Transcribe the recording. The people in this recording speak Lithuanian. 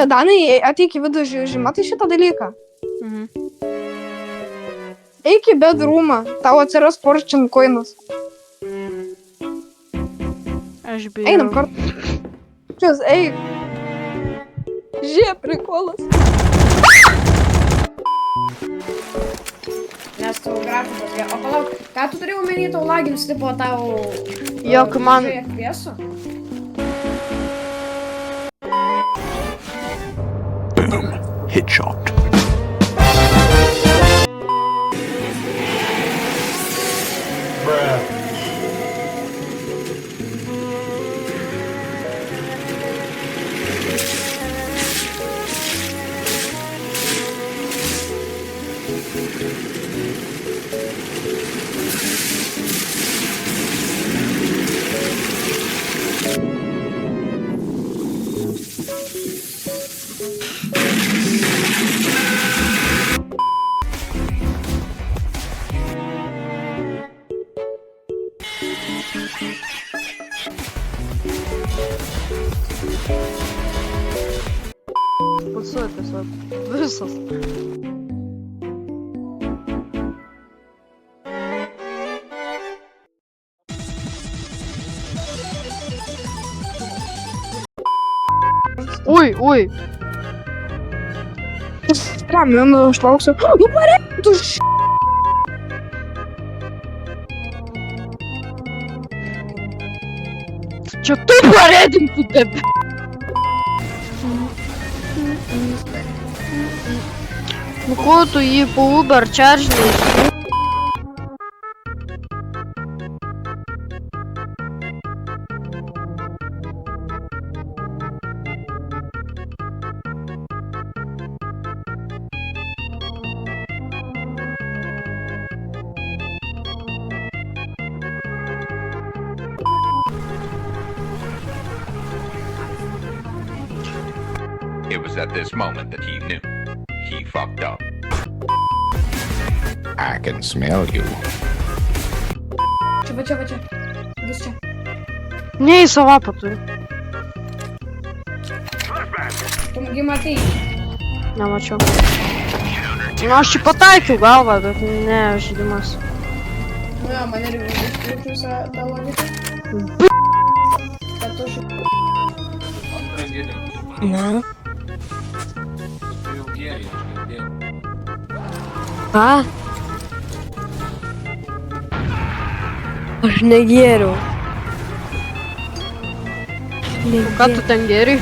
Даний, а тільки видовжиш мати ще та даліка. Угу. Ейкі бедрума, та оце розпорчен койнос. Аж Ей, нам карт. Щось, ей. Же, приколос. Nes tau grafikos, o palauk, ką tu turėjai omeny tau lagins, tipo tau... Jog man- FPS? Headshot. Посуйте, висос. Ой. Прям, він шлався. Ну, поряду ж. Чо ти поряден тут тебе? Ну коту її по Uber чаржний. It was at this moment that he knew. He fucked up. I can smell you. Čia. Vis čia. Не, і сова потує. Tu gi matai. Nemačiau. Nu, aš čia pataikiau galvą, bet ne, žaidimas. Nu, jo, man irgi iškritus visą tą logiką. Bet tu šit... Na. A? Aš negėriau. Ką tu ten geri?